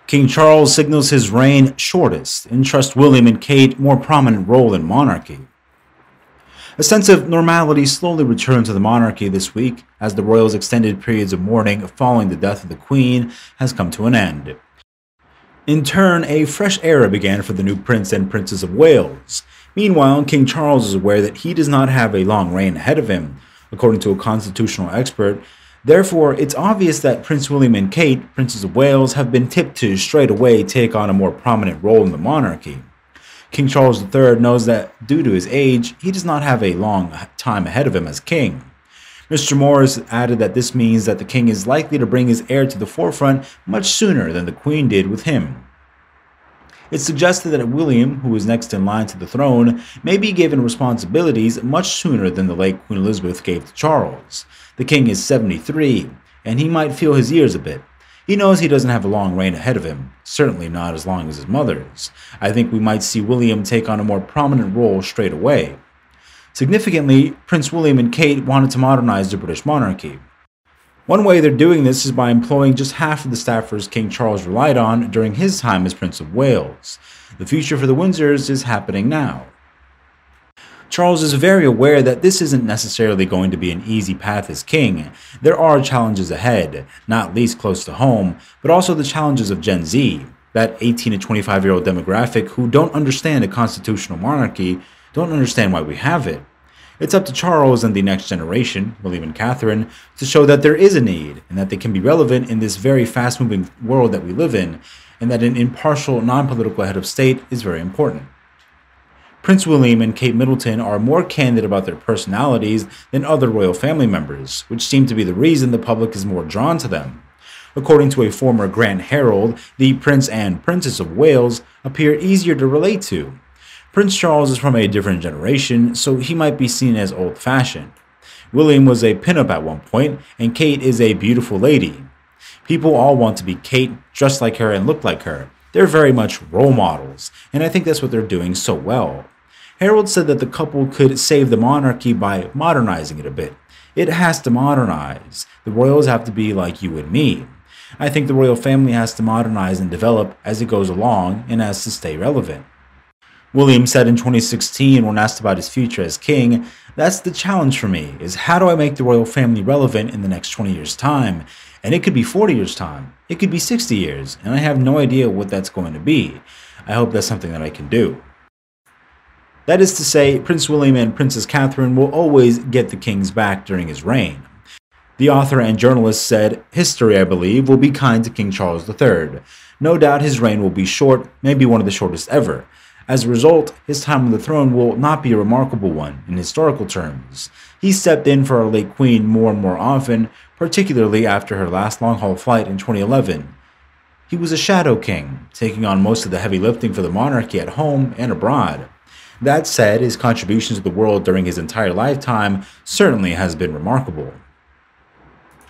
King Charles signals his reign shortest, Entrust William and Kate more prominent role in monarchy. A sense of normality slowly returned to the monarchy this week as the royals' extended periods of mourning following the death of the Queen has come to an end. In turn, a fresh era began for the new Prince and Princess of Wales. Meanwhile, King Charles is aware that he does not have a long reign ahead of him, according to a constitutional expert. Therefore, it's obvious that Prince William and Kate, Princess of Wales, have been tipped to straight away take on a more prominent role in the monarchy. King Charles III knows that, due to his age, he does not have a long time ahead of him as king. Mr. Morris added that this means that the king is likely to bring his heir to the forefront much sooner than the Queen did with him. It's suggested that William, who is next in line to the throne, may be given responsibilities much sooner than the late Queen Elizabeth gave to Charles. The king is 73, and he might feel his years a bit. He knows he doesn't have a long reign ahead of him, certainly not as long as his mother's. I think we might see William take on a more prominent role straight away. Significantly, Prince William and Kate wanted to modernize the British monarchy. One way they're doing this is by employing just half of the staffers King Charles relied on during his time as Prince of Wales. The future for the Windsors is happening now. Charles is very aware that this isn't necessarily going to be an easy path as king. There are challenges ahead, not least close to home, but also the challenges of Gen Z, that 18 to 25-year-old demographic who don't understand a constitutional monarchy, don't understand why we have it. It's up to Charles and the next generation, William and Catherine, to show that there is a need and that they can be relevant in this very fast-moving world that we live in, and that an impartial, non-political head of state is very important. Prince William and Kate Middleton are more candid about their personalities than other royal family members, which seem to be the reason the public is more drawn to them. According to a former Grand Herald, the Prince and Princess of Wales appear easier to relate to. Prince Charles is from a different generation, so he might be seen as old-fashioned. William was a pinup at one point, and Kate is a beautiful lady. People all want to be Kate, dress like her, and look like her. They're very much role models, and I think that's what they're doing so well. Harold said that the couple could save the monarchy by modernizing it a bit. It has to modernize. The royals have to be like you and me. I think the royal family has to modernize and develop as it goes along and has to stay relevant. William said in 2016 when asked about his future as king, "That's the challenge for me, is how do I make the royal family relevant in the next 20 years' time? And it could be 40 years' time. It could be 60 years, and I have no idea what that's going to be. I hope that's something that I can do." That is to say, Prince William and Princess Catherine will always get the king's back during his reign. The author and journalist said, "History, I believe, will be kind to King Charles III. No doubt his reign will be short, maybe one of the shortest ever. As a result, his time on the throne will not be a remarkable one in historical terms. He stepped in for our late Queen more and more often, particularly after her last long-haul flight in 2011. He was a shadow king, taking on most of the heavy lifting for the monarchy at home and abroad. That said, his contributions to the world during his entire lifetime certainly has been remarkable."